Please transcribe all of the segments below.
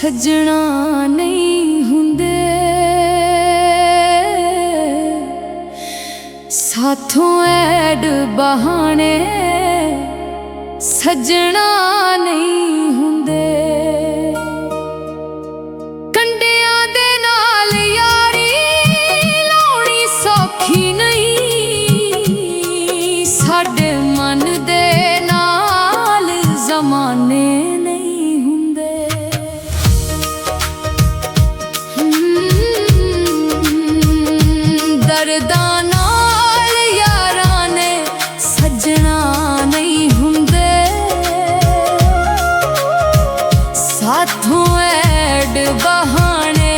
सजना नहीं हुंदे साथों ऐड बहाने सजना नहीं हुंदे कंडियां दे नाल यारी लाउणी सौखी नहीं साडे मन दे नाल जमाने नहीं हुंदे दर्दां नाल यारां ने सजना नहीं हुंदे साथों ऐड बहाने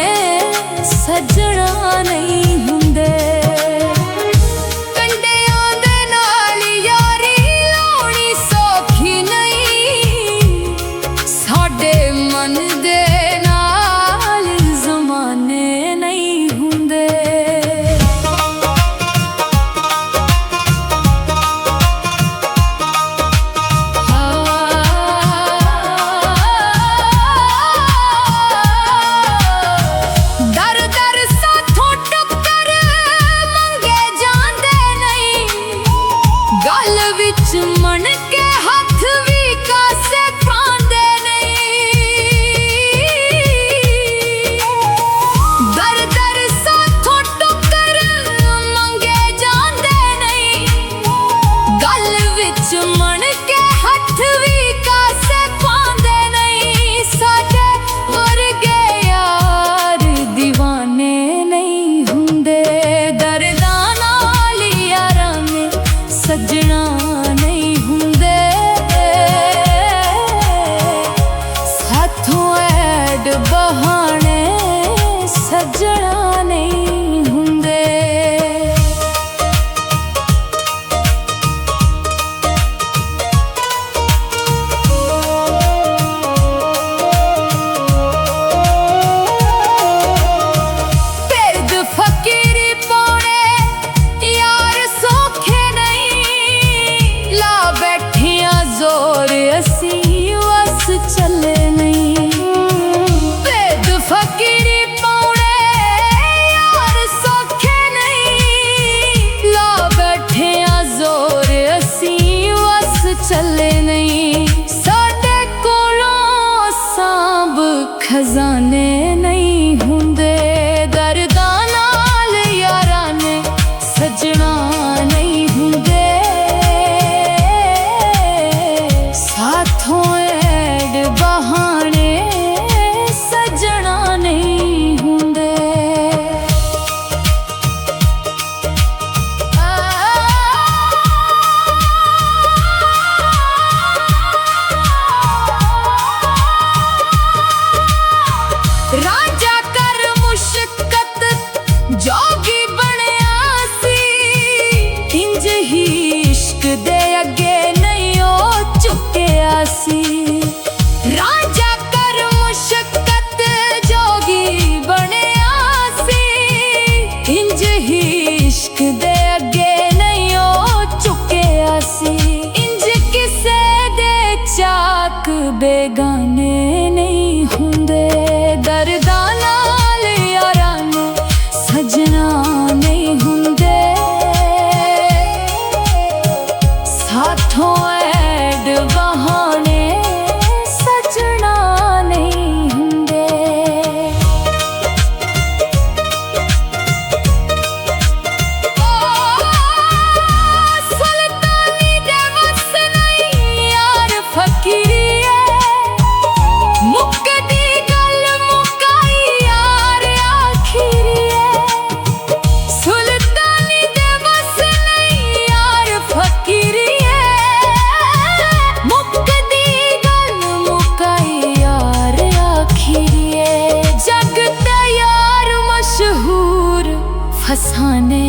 सजना नहीं हुंदे कंडियां दे नाल यारी लाउणी सौखी नहीं साडे मन दे नाल जमाने नहीं हुंदे मन के हाथ भी कासे पांदे नहीं दर दर साथों टुकर मंगे जांदे नहीं गल विच मन के हाथ भी कासे पांदे नहीं साडे वर्गे यार दीवाने नहीं हुंदे दर्दां नाल यारां ने सजना बहाने सजना नहीं हुंदे पिरद फकीरी पौने यार सौखे नहीं ला बैठियां जोर असी वस चले नहीं फकीरी पौने यार सौखे नहीं ला बैठे जोर असी वस चले नहीं साडे कोलों सांभ खजाने नहीं हुंदे दर्दां नाल यारां ने सजना नहीं हुंदे साथों ऐड बहाने सजना नहीं हुंदे राजा कर मुशक्कत जोगी बनया सी इंज ही इश्क दे अगे नहीं ओ चुकिया सी राजा कर मुशक्कत जोगी बनया सी इंज ही इश्क दे अगे नहीं ओ चुकिया सी इंज किसे दे चाक बेगाने नहीं हुंदे दर्दां नाल यारां ने सजना नहीं हुंदे साथों ऐड बहाने सजना नहीं हुंदे सुल्तानी दे वस नहीं यार फकीरी मुक्कदी गल मुकाई यार आखिरी सुल्तानी दे वस नहीं यार फकीरी मुक्कदी गल मुकाई यार आखिरी जग ते यार मशहूर फसाने